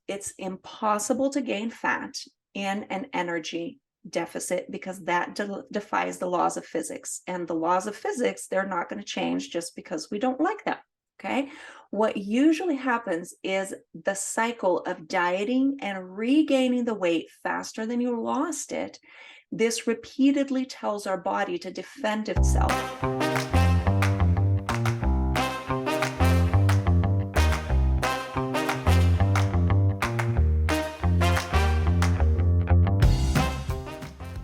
it's impossible to gain fat in an energy deficit because that defies the laws of physics. And the laws of physics, they're not going to change just because we don't like them. Okay. What usually happens is the cycle of dieting and regaining the weight faster than you lost it. This repeatedly tells our body to defend itself.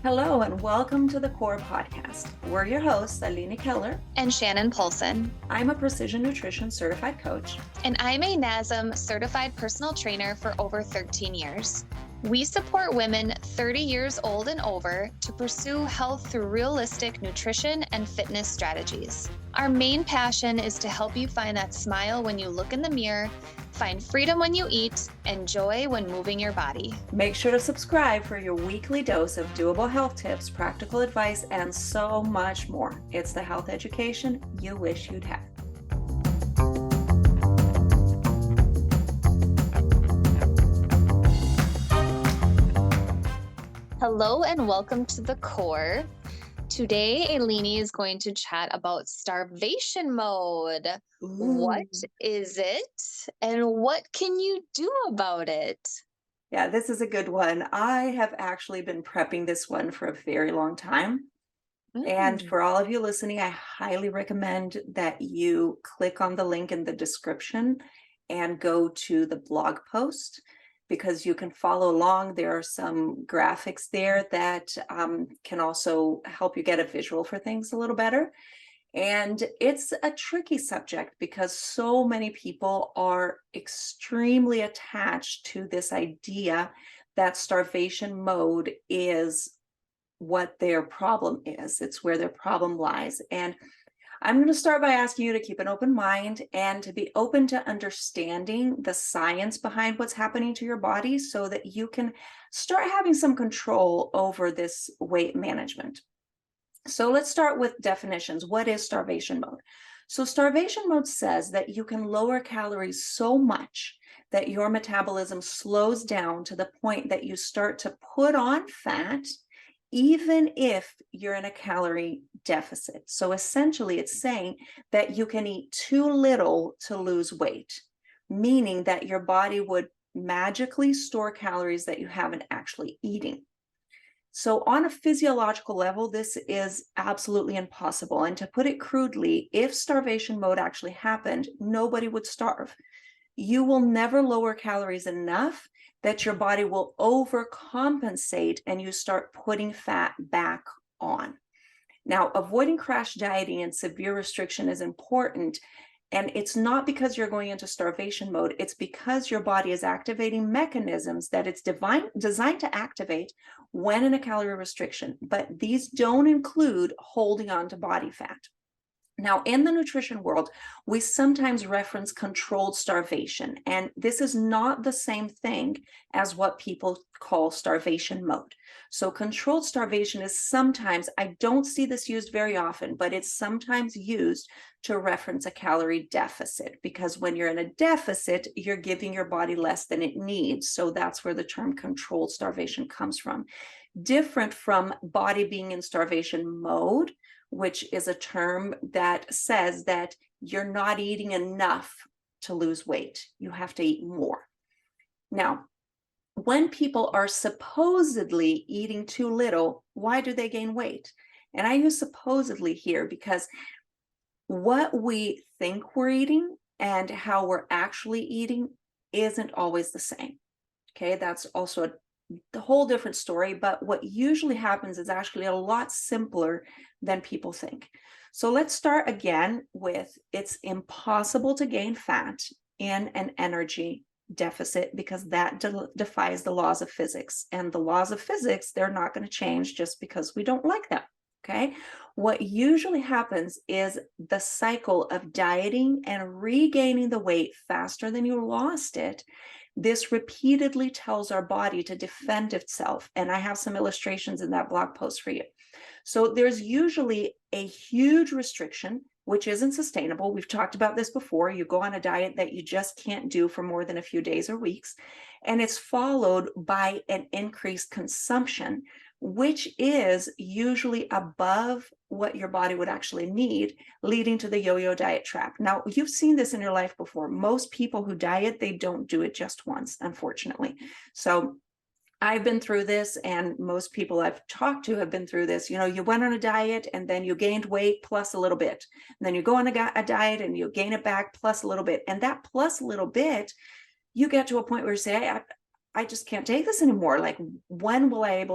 Hello and welcome to the Core Podcast. We're your hosts, Aline Keller and Shannon Polson. I'm a precision nutrition certified coach. And I'm a NASM certified personal trainer for over 13 years. We support women 30 years old and over to pursue health through realistic nutrition and fitness strategies. Our main passion is to help you find that smile when you look in the mirror, find freedom when you eat, and joy when moving your body. Make sure to subscribe for your weekly dose of doable health tips, practical advice, and so much more. It's the health education you wish you'd had. Hello and welcome to the Core. Today, Aline is going to chat about starvation mode. What is it and what can you do about it? Yeah, this is a good one. I have actually been prepping this one for a very long time. And for all of you listening, I highly recommend that you click on the link in the description and go to the blog post, because you can follow along. There are some graphics there that can also help you get a visual for things a little better. And it's a tricky subject because so many people are extremely attached to this idea that starvation mode is what their problem is. It's where their problem lies. And I'm going to start by asking you to keep an open mind and to be open to understanding the science behind what's happening to your body so that you can start having some control over this weight management. So let's start with definitions. What is starvation mode? So starvation mode says that you can lower calories so much that your metabolism slows down to the point that you start to put on fat, even if you're in a calorie deficit. So essentially, it's saying that you can eat too little to lose weight, meaning that your body would magically store calories that you haven't actually eating. So on a physiological level, this is absolutely impossible. And to put it crudely, if starvation mode actually happened, nobody would starve. You will never lower calories enough that your body will overcompensate and you start putting fat back on. Now, avoiding crash dieting and severe restriction is important. And it's not because you're going into starvation mode. It's because your body is activating mechanisms that it's designed to activate when in a calorie restriction. But these don't include holding on to body fat. Now, in the nutrition world, we sometimes reference controlled starvation, and this is not the same thing as what people call starvation mode. So controlled starvation is sometimes, I don't see this used very often, but it's sometimes used to reference a calorie deficit, because when you're in a deficit, you're giving your body less than it needs. So that's where the term controlled starvation comes from. Different from body being in starvation mode, which is a term that says that you're not eating enough to lose weight. You have to eat more. Now, when people are supposedly eating too little, why do they gain weight? And I use supposedly here because what we think we're eating and how we're actually eating isn't always the same. Okay, that's also the whole different story, but what usually happens is actually a lot simpler than people think. So let's start again with it's impossible to gain fat in an energy deficit because that defies the laws of physics. And the laws of physics, they're not going to change just because we don't like them. Okay, what usually happens is the cycle of dieting and regaining the weight faster than you lost it. This repeatedly tells our body to defend itself. And I have some illustrations in that blog post for you. So there's usually a huge restriction which isn't sustainable. We've talked about this before. You go on a diet that you just can't do for more than a few days or weeks, and it's followed by an increased consumption, which is usually above what your body would actually need, leading to the yo-yo diet trap. Now, you've seen this in your life before. Most people who diet, they don't do it just once, unfortunately. So I've been through this, and most people I've talked to have been through this. You know, you went on a diet and then you gained weight plus a little bit. And then you go on a diet and you gain it back plus a little bit. And that plus a little bit, you get to a point where you say, I just can't take this anymore. Like, when will I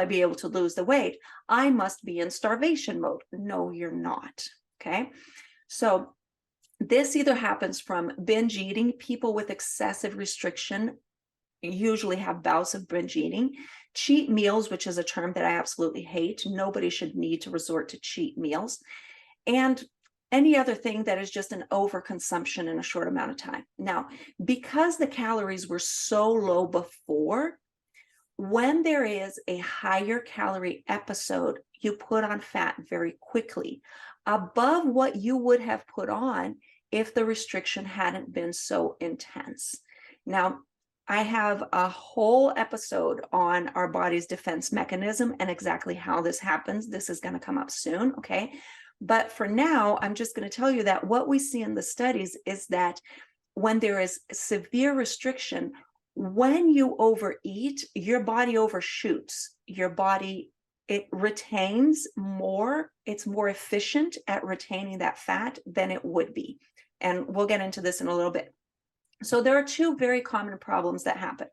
be able to lose the weight? I must be in starvation mode. No, you're not. Okay. So this either happens from binge eating. People with excessive restriction usually have bouts of binge eating. Cheat meals, which is a term that I absolutely hate. Nobody should need to resort to cheat meals. And any other thing that is just an overconsumption in a short amount of time. Now, because the calories were so low before, when there is a higher calorie episode, you put on fat very quickly, above what you would have put on if the restriction hadn't been so intense. Now, I have a whole episode on our body's defense mechanism and exactly how this happens. This is going to come up soon, okay? But for now, I'm just going to tell you that what we see in the studies is that when there is severe restriction, when you overeat, your body overshoots. Your body, it retains more. It's more efficient at retaining that fat than it would be. And we'll get into this in a little bit. So there are two very common problems that happen.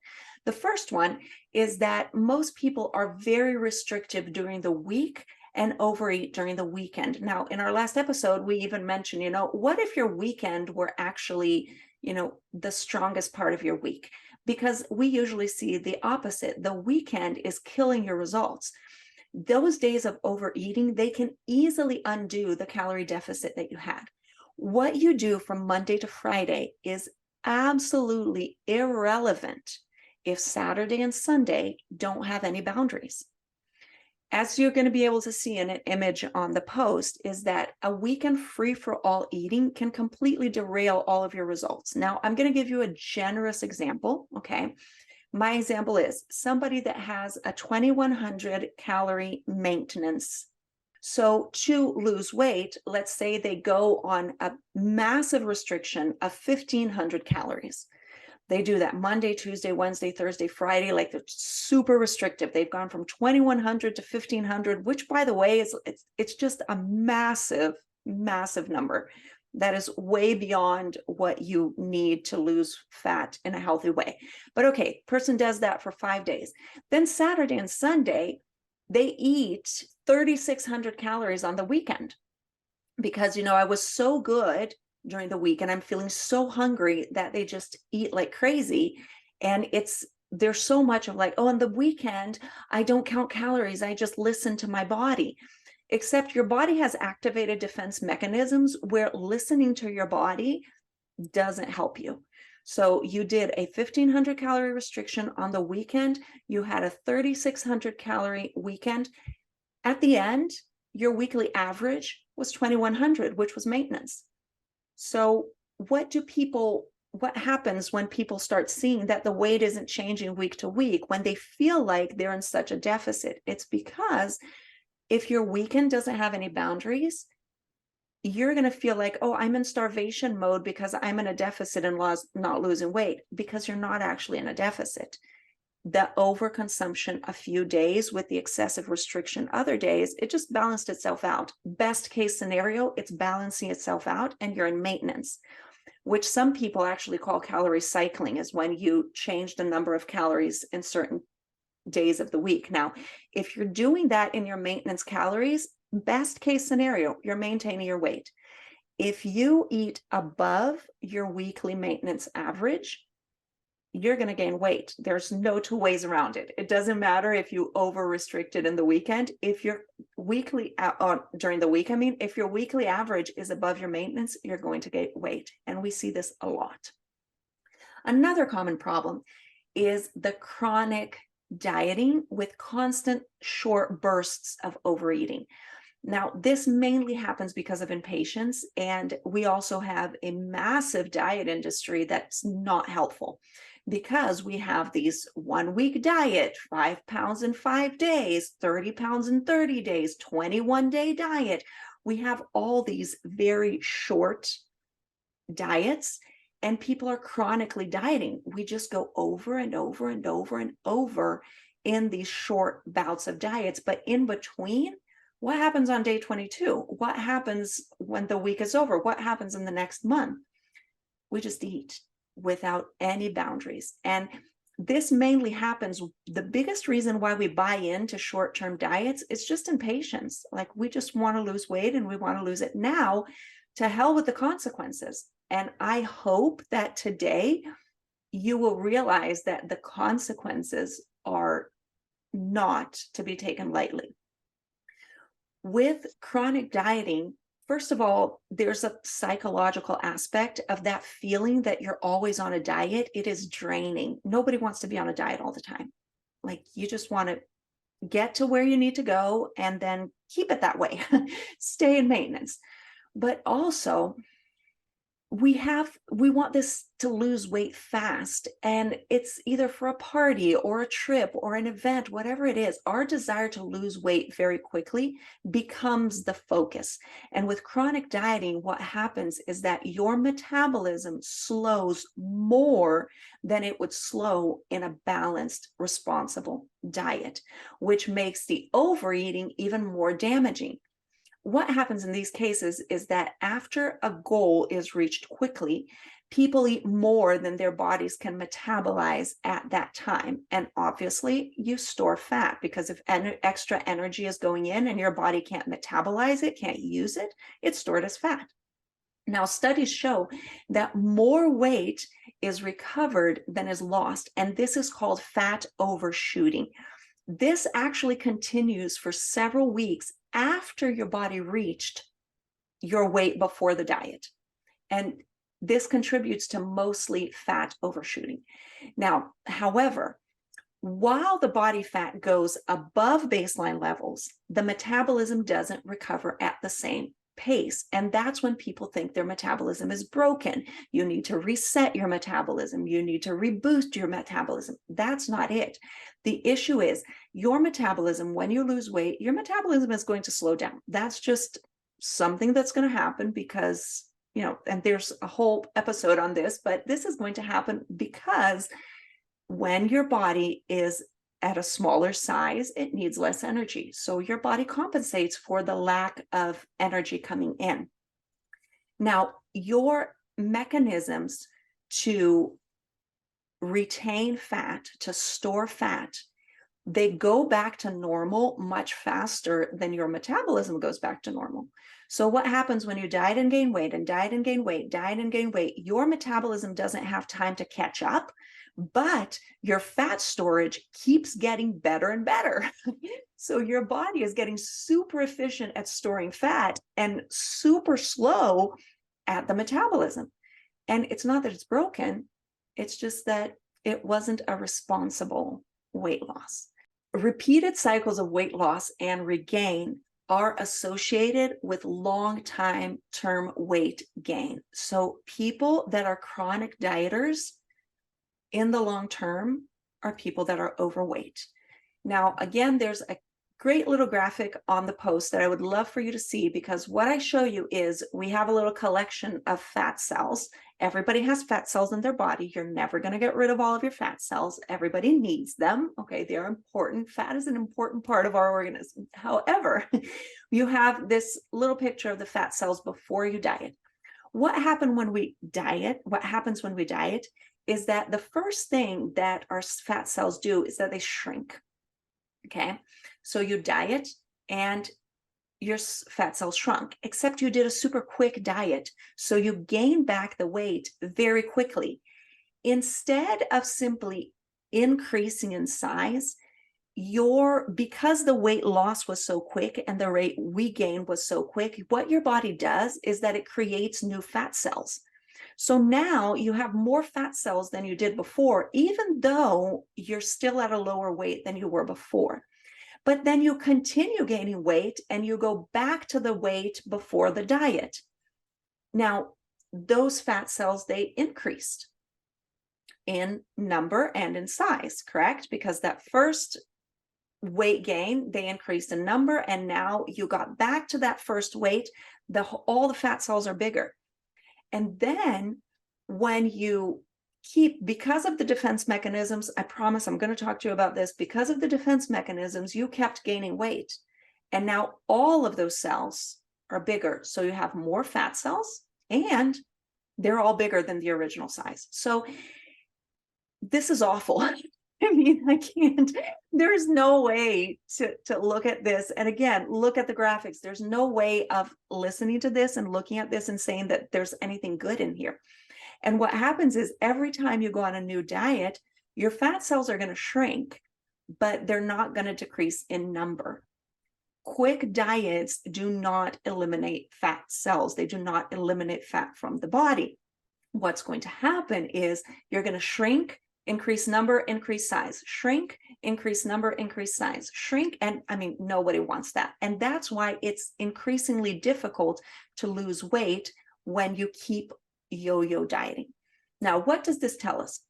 The first one is that most people are very restrictive during the week and overeat during the weekend. Now, in our last episode, we even mentioned, you know, what if your weekend were actually, you know, the strongest part of your week? Because we usually see the opposite. The weekend is killing your results. Those days of overeating, they can easily undo the calorie deficit that you had. What you do from Monday to Friday is absolutely irrelevant if Saturday and Sunday don't have any boundaries. As you're going to be able to see in an image on the post, is that a weekend free for all eating can completely derail all of your results. Now, I'm going to give you a generous example, okay? My example is somebody that has a 2,100 calorie maintenance. So to lose weight, let's say they go on a massive restriction of 1,500 calories. They do that Monday, Tuesday, Wednesday, Thursday, Friday, like they're super restrictive. They've gone from 2,100 to 1,500, which, by the way, it's just a massive, massive number. That is way beyond what you need to lose fat in a healthy way. But okay, person does that for 5 days. Then Saturday and Sunday, they eat 3,600 calories on the weekend because, you know, I was so good during the week and I'm feeling so hungry that they just eat like crazy. And there's so much of like, oh, on the weekend, I don't count calories. I just listen to my body. Except your body has activated defense mechanisms where listening to your body doesn't help you. So you did a 1,500 calorie restriction on the weekend. You had a 3,600 calorie weekend. At the end, your weekly average was 2,100, which was maintenance. So what happens when people start seeing that the weight isn't changing week to week, when they feel like they're in such a deficit? It's because if your weekend doesn't have any boundaries, you're going to feel like, oh, I'm in starvation mode because I'm in a deficit and not losing weight, because you're not actually in a deficit. The overconsumption a few days with the excessive restriction other days, it just balanced itself out. Best case scenario, it's balancing itself out and you're in maintenance, which some people actually call calorie cycling, is when you change the number of calories in certain days of the week. Now, if you're doing that in your maintenance calories, best case scenario, you're maintaining your weight. If you eat above your weekly maintenance average, you're going to gain weight. There's no two ways around it. It doesn't matter if you over restricted in the weekend. If your weekly during the week, if your weekly average is above your maintenance, you're going to gain weight. And we see this a lot. Another common problem is the chronic dieting with constant short bursts of overeating. Now, this mainly happens because of impatience, and we also have a massive diet industry that's not helpful because we have these 1 week diet, 5 pounds in 5 days, 30 pounds in 30 days, 21-day diet. We have all these very short diets, and people are chronically dieting. We just go over and over and over and over in these short bouts of diets. But in between, what happens on day 22? What happens when the week is over? What happens in the next month? We just eat without any boundaries. And this mainly happens. The biggest reason why we buy into short-term diets is just impatience. Like, we just want to lose weight and we want to lose it now. To hell with the consequences. And I hope that today you will realize that the consequences are not to be taken lightly. With chronic dieting, first of all, there's a psychological aspect of that feeling that you're always on a diet. It is draining. Nobody wants to be on a diet all the time. Like, you just want to get to where you need to go and then keep it that way. Stay in maintenance. But also, we want this to lose weight fast, and it's either for a party or a trip or an event, whatever it is. Our desire to lose weight very quickly becomes the focus. And with chronic dieting, what happens is that your metabolism slows more than it would slow in a balanced, responsible diet, which makes the overeating even more damaging. What happens in these cases is that after a goal is reached quickly, people eat more than their bodies can metabolize at that time. And obviously, you store fat, because if extra energy is going in and your body can't metabolize it, can't use it, it's stored as fat. Now, studies show that more weight is recovered than is lost, and this is called fat overshooting. This actually continues for several weeks after your body reached your weight before the diet. And this contributes to mostly fat overshooting. Now, however, while the body fat goes above baseline levels, the metabolism doesn't recover at the same pace. And that's when people think their metabolism is broken. You need to reset your metabolism. You need to reboost your metabolism. That's not it. The issue is your metabolism, when you lose weight, your metabolism is going to slow down. That's just something that's going to happen because, and there's a whole episode on this, but this is going to happen because when your body is at a smaller size, it needs less energy. So your body compensates for the lack of energy coming in. Now, your mechanisms to retain fat, to store fat, they go back to normal much faster than your metabolism goes back to normal. So what happens when you diet and gain weight and diet and gain weight, diet and gain weight? Your metabolism doesn't have time to catch up, but your fat storage keeps getting better and better. So your body is getting super efficient at storing fat and super slow at the metabolism. And it's not that it's broken, it's just that it wasn't a responsible weight loss. Repeated cycles of weight loss and regain are associated with long-term weight gain. So people that are chronic dieters in the long term are people that are overweight. Now, again, there's a great little graphic on the post that I would love for you to see, because what I show you is we have a little collection of fat cells. Everybody has fat cells in their body. You're never going to get rid of all of your fat cells. Everybody needs them. Okay, they're important. Fat is an important part of our organism. However, you have this little picture of the fat cells before you diet. What happens when we diet is that the first thing that our fat cells do is that they shrink. Okay, so you diet and your fat cells shrunk, except you did a super quick diet. So you gain back the weight very quickly. Instead of simply increasing in size, because the weight loss was so quick and the rate regain was so quick, what your body does is that it creates new fat cells. So now you have more fat cells than you did before, even though you're still at a lower weight than you were before. but then you continue gaining weight and you go back to the weight before the diet. Now, those fat cells, they increased in number and in size, correct? Because that first weight gain, they increased in number, and now you got back to that first weight, all the fat cells are bigger. And then when you because of the defense mechanisms, I promise I'm going to talk to you about this, because of the defense mechanisms, you kept gaining weight. And now all of those cells are bigger. So you have more fat cells and they're all bigger than the original size. So this is awful. I mean, I can't, there's no way to look at this. And again, look at the graphics. There's no way of listening to this and looking at this and saying that there's anything good in here. And what happens is every time you go on a new diet, your fat cells are going to shrink, but they're not going to decrease in number. Quick diets do not eliminate fat cells. They do not eliminate fat from the body. What's going to happen is you're going to shrink, increase number, increase size, shrink, increase number, increase size, shrink. And I mean, nobody wants that. And that's why it's increasingly difficult to lose weight when you keep yo-yo dieting. Now, what does this tell us?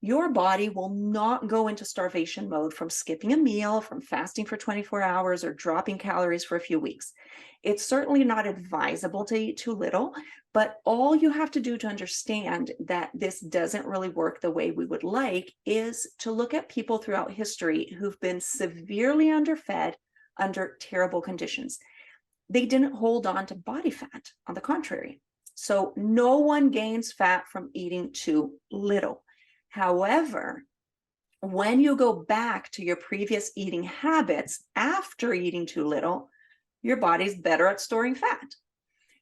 Your body will not go into starvation mode from skipping a meal, from fasting for 24 hours, or dropping calories for a few weeks. It's certainly not advisable to eat too little, but all you have to do to understand that this doesn't really work the way we would like is to look at people throughout history who've been severely underfed under terrible conditions. They didn't hold on to body fat, on the contrary. So no one gains fat from eating too little. However, when you go back to your previous eating habits after eating too little, your body's better at storing fat.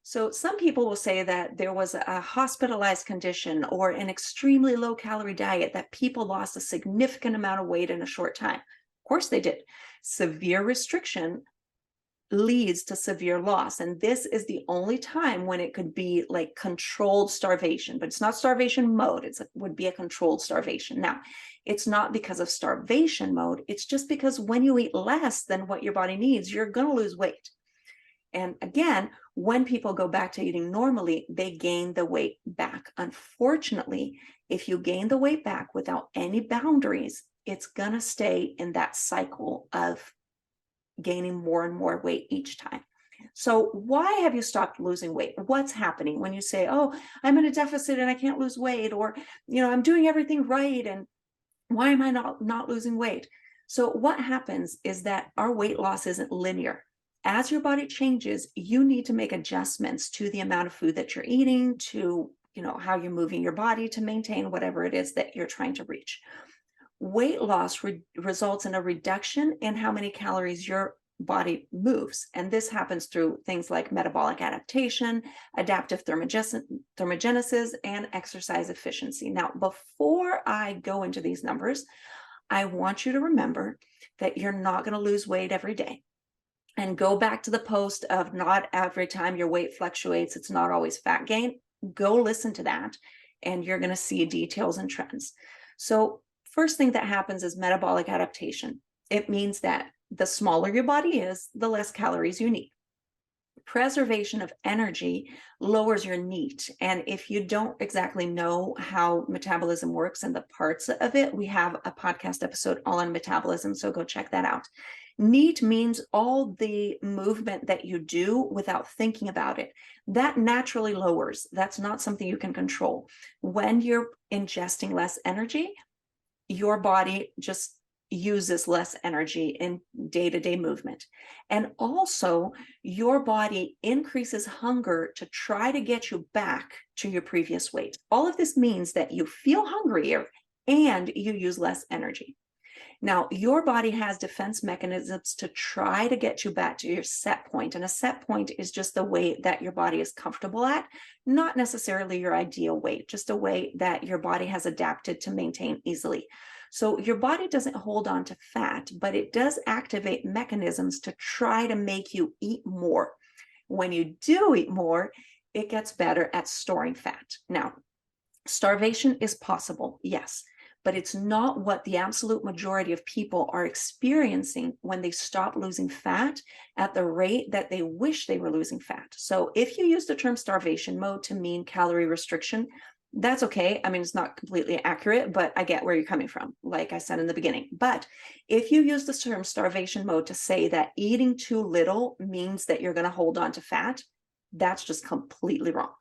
So some people will say that there was a hospitalized condition or an extremely low calorie diet that people lost a significant amount of weight in a short time. Of course they did. Severe restriction leads to severe loss. And this is the only time when it could be like controlled starvation, but it's not starvation mode. It would be a controlled starvation. Now, it's not because of starvation mode. It's just because when you eat less than what your body needs, you're going to lose weight. And again, when people go back to eating normally, they gain the weight back. Unfortunately, if you gain the weight back without any boundaries, it's going to stay in that cycle of gaining more and more weight each time. So why have you stopped losing weight? What's happening when you say, oh, I'm in a deficit and I can't lose weight, or, I'm doing everything right and why am I not losing weight? So what happens is that our weight loss isn't linear. As your body changes, you need to make adjustments to the amount of food that you're eating, to, how you're moving your body to maintain whatever it is that you're trying to reach. Weight loss results in a reduction in how many calories your body moves. And this happens through things like metabolic adaptation, adaptive thermogenesis, and exercise efficiency. Now, before I go into these numbers, I want you to remember that you're not going to lose weight every day. And go back to the post of not every time your weight fluctuates, it's not always fat gain. Go listen to that, and you're going to see details and trends. So first thing that happens is metabolic adaptation. It means that the smaller your body is, the less calories you need. Preservation of energy lowers your NEAT. And if you don't exactly know how metabolism works and the parts of it, we have a podcast episode all on metabolism, so go check that out. NEAT means all the movement that you do without thinking about it. That naturally lowers. That's not something you can control. When you're ingesting less energy, your body just uses less energy in day-to-day movement. And also, your body increases hunger to try to get you back to your previous weight. All of this means that you feel hungrier and you use less energy. Now, your body has defense mechanisms to try to get you back to your set point. And a set point is just the weight that your body is comfortable at, not necessarily your ideal weight, just a weight that your body has adapted to maintain easily. So your body doesn't hold on to fat, but it does activate mechanisms to try to make you eat more. When you do eat more, it gets better at storing fat. Now, starvation is possible, yes. but it's not what the absolute majority of people are experiencing when they stop losing fat at the rate that they wish they were losing fat. So if you use the term starvation mode to mean calorie restriction, that's okay. I mean, it's not completely accurate, but I get where you're coming from, like I said in the beginning. But if you use the term starvation mode to say that eating too little means that you're going to hold on to fat, that's just completely wrong.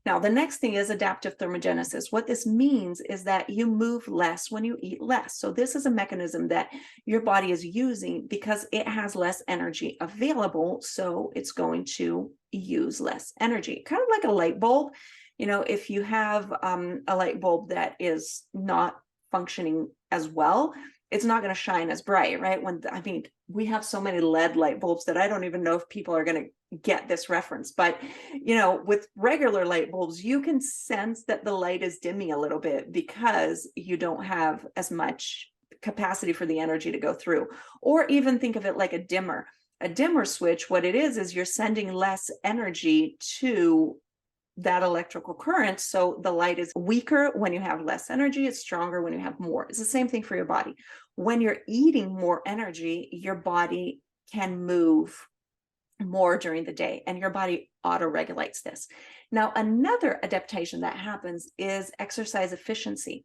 Now, the next thing is adaptive thermogenesis. What this means is that you move less when you eat less. So this is a mechanism that your body is using because it has less energy available. So it's going to use less energy, kind of like a light bulb. You know, if you have a light bulb that is not functioning as well, it's not going to shine as bright, right? I mean, we have so many LED light bulbs that I don't even know if people are going to get this reference. But, you know, with regular light bulbs, you can sense that the light is dimming a little bit because you don't have as much capacity for the energy to go through. Or even think of it like a dimmer. A dimmer switch, what it is you're sending less energy to that electrical current. So the light is weaker when you have less energy. It's stronger when you have more. It's the same thing for your body. When you're eating more energy, your body can move more during the day, and your body auto-regulates this. Now, another adaptation that happens is exercise efficiency.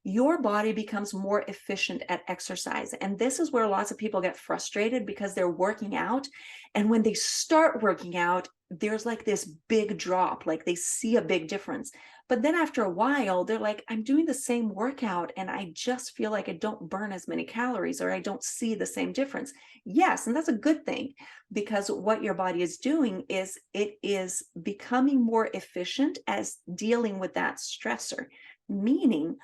Your body becomes more efficient at exercise. And this is where lots of people get frustrated because they're working out. And when they start working out, there's like this big drop, like they see a big difference. But then after a while, they're like, I'm doing the same workout and I just feel like I don't burn as many calories, or I don't see the same difference. Yes, and that's a good thing, because what your body is doing is it is becoming more efficient as dealing with that stressor, meaning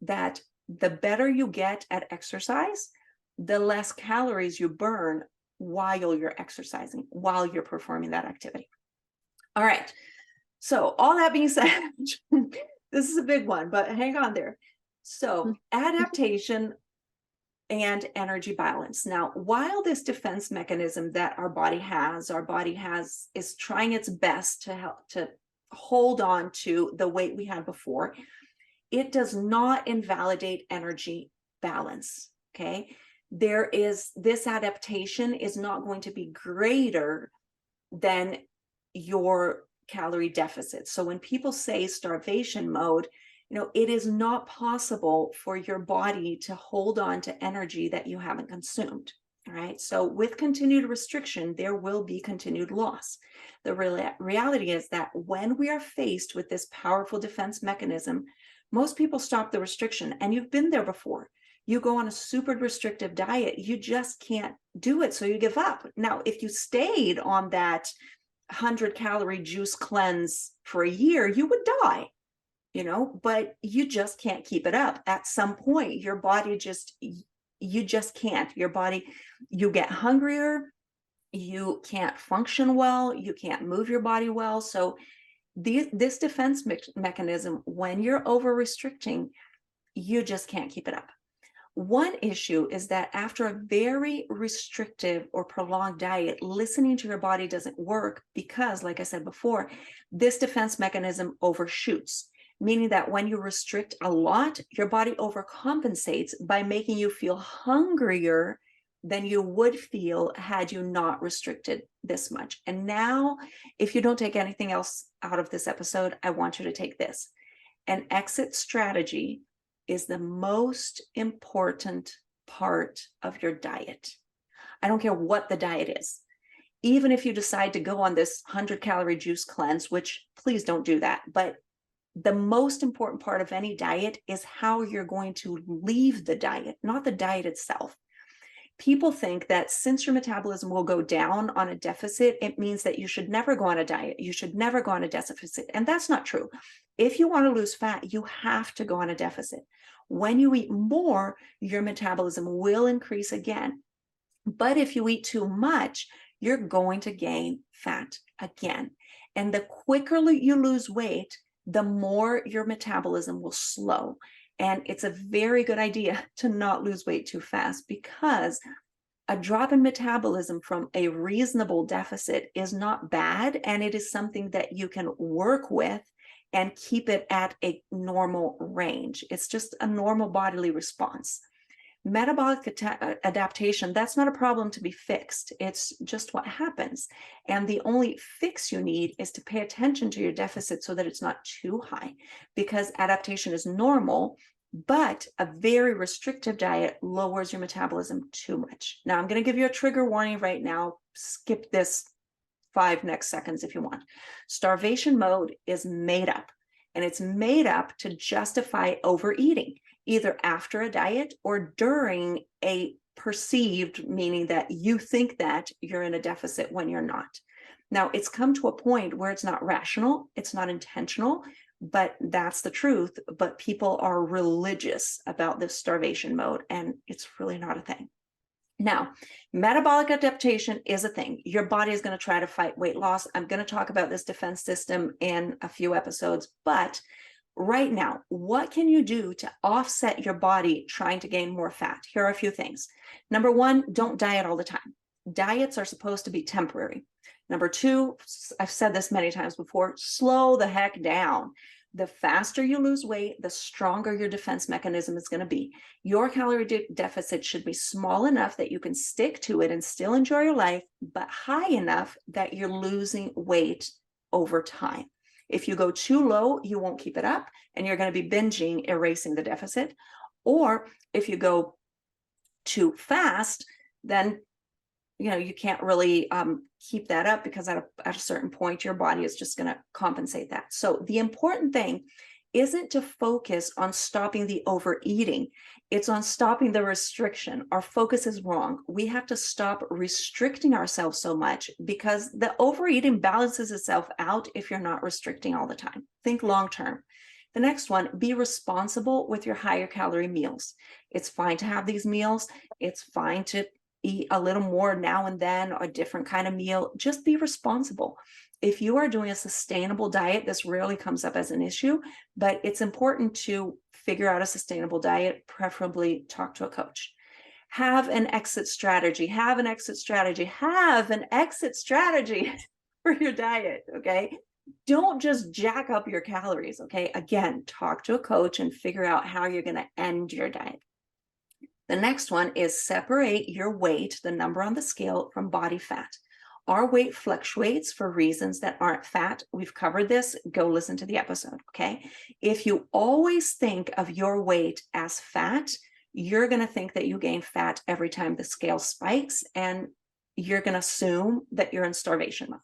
that the better you get at exercise, the less calories you burn while you're exercising, while you're performing that activity. All right. So all that being said, this is a big one, but hang on there. So adaptation and energy balance. Now, while this defense mechanism that our body has is trying its best to help to hold on to the weight we had before, it does not invalidate energy balance. Okay. This adaptation is not going to be greater than your calorie deficit. So when people say starvation mode, it is not possible for your body to hold on to energy that you haven't consumed. All right. So with continued restriction, there will be continued loss. The reality is that when we are faced with this powerful defense mechanism, most people stop the restriction, and you've been there before. You go on a super restrictive diet, you just can't do it, so you give up. Now, if you stayed on that 100-calorie juice cleanse for a year, you would die, but you just can't keep it up. At some point, your body you just can't. Your body, you get hungrier, you can't function well, you can't move your body well. So this defense mechanism, when you're over restricting, you just can't keep it up. One issue is that after a very restrictive or prolonged diet, listening to your body doesn't work because, like I said before, this defense mechanism overshoots, meaning that when you restrict a lot, your body overcompensates by making you feel hungrier than you would feel had you not restricted this much. And now, if you don't take anything else out of this episode, I want you to take this. An exit strategy is the most important part of your diet. I don't care what the diet is. Even if you decide to go on this 100-calorie juice cleanse, which please don't do that, but the most important part of any diet is how you're going to leave the diet, not the diet itself. People think that since your metabolism will go down on a deficit, it means that you should never go on a diet. You should never go on a deficit. And that's not true. If you want to lose fat, you have to go on a deficit. When you eat more, your metabolism will increase again. But if you eat too much, you're going to gain fat again. And the quicker you lose weight, the more your metabolism will slow. And it's a very good idea to not lose weight too fast, because a drop in metabolism from a reasonable deficit is not bad. And it is something that you can work with and keep it at a normal range. It's just a normal bodily response. Metabolic adaptation, that's not a problem to be fixed. It's just what happens. And the only fix you need is to pay attention to your deficit so that it's not too high, because adaptation is normal, but a very restrictive diet lowers your metabolism too much. Now, I'm going to give you a trigger warning right now. Skip this 5 next seconds if you want. Starvation mode is made up, and it's made up to justify overeating, either after a diet or during a perceived, meaning that you think that you're in a deficit when you're not. Now, it's come to a point where it's not rational, it's not intentional, but that's the truth. But people are religious about this starvation mode, and it's really not a thing. Now, metabolic adaptation is a thing. Your body is going to try to fight weight loss. I'm going to talk about this defense system in a few episodes, but right now, what can you do to offset your body trying to gain more fat? Here are a few things. Number one, don't diet all the time. Diets are supposed to be temporary. Number two, I've said this many times before, slow the heck down. The faster you lose weight, the stronger your defense mechanism is going to be. Your calorie deficit should be small enough that you can stick to it and still enjoy your life, but high enough that you're losing weight over time. If you go too low, you won't keep it up, and you're going to be binging, erasing the deficit. Or if you go too fast, then you can't really keep that up, because at a certain point, your body is just going to compensate that. So the important thing isn't to focus on stopping the overeating. It's on stopping the restriction. Our focus is wrong. We have to stop restricting ourselves so much, because the overeating balances itself out if you're not restricting all the time. Think long term. The next one, be responsible with your higher calorie meals. It's fine to have these meals. It's fine to eat a little more now and then, or a different kind of meal. Just be responsible. If you are doing a sustainable diet, this rarely comes up as an issue, but it's important to figure out a sustainable diet, preferably talk to a coach. Have an exit strategy, have an exit strategy, have an exit strategy for your diet, okay? Don't just jack up your calories, okay? Again, talk to a coach and figure out how you're going to end your diet. The next one is separate your weight, the number on the scale, from body fat. Our weight fluctuates for reasons that aren't fat. We've covered this. Go listen to the episode, okay? If you always think of your weight as fat, you're going to think that you gain fat every time the scale spikes, and you're going to assume that you're in starvation mode.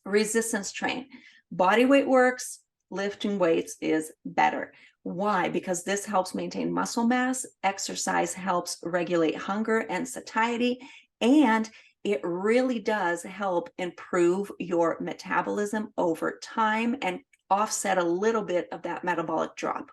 Resistance train. Body weight works. Lifting weights is better. Why? Because this helps maintain muscle mass. Exercise helps regulate hunger and satiety, and it really does help improve your metabolism over time and offset a little bit of that metabolic drop.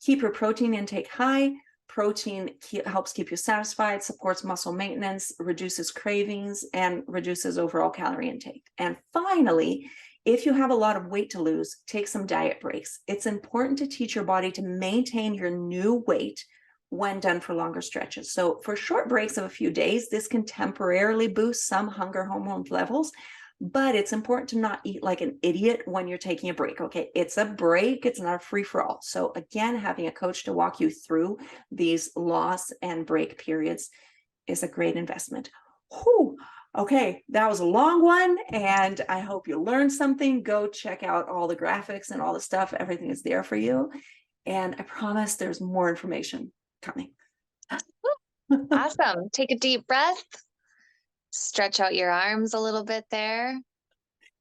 Keep your protein intake high. Protein helps keep you satisfied, supports muscle maintenance, reduces cravings, and reduces overall calorie intake. And finally, if you have a lot of weight to lose, take some diet breaks. It's important to teach your body to maintain your new weight when done for longer stretches. So for short breaks of a few days, this can temporarily boost some hunger hormone levels, but it's important to not eat like an idiot when you're taking a break, okay? It's a break, it's not a free-for-all. So again, having a coach to walk you through these loss and break periods is a great investment. Whew. Okay, that was a long one, and I hope you learned something. Go check out all the graphics and all the stuff. Everything is there for you. And I promise there's more information coming. Awesome. Take a deep breath. Stretch out your arms a little bit there.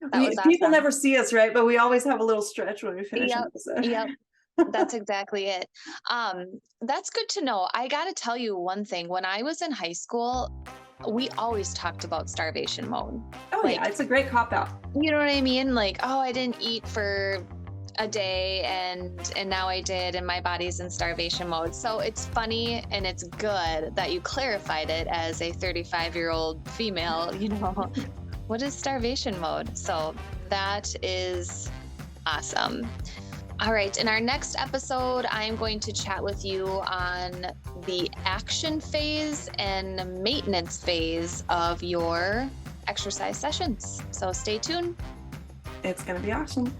That was awesome. People never see us, right? But we always have a little stretch when we finish an episode. Yep. That's exactly it. That's good to know. I got to tell you one thing. When I was in high school, we always talked about starvation mode. Oh, like, yeah, it's a great cop-out. You know what I mean? Like, oh, I didn't eat for a day and now I did, and my body's in starvation mode. So it's funny, and it's good that you clarified it as a 35-year-old female, what is starvation mode? So that is awesome. All right, in our next episode, I'm going to chat with you on the action phase and maintenance phase of your exercise sessions. So stay tuned. It's going to be awesome.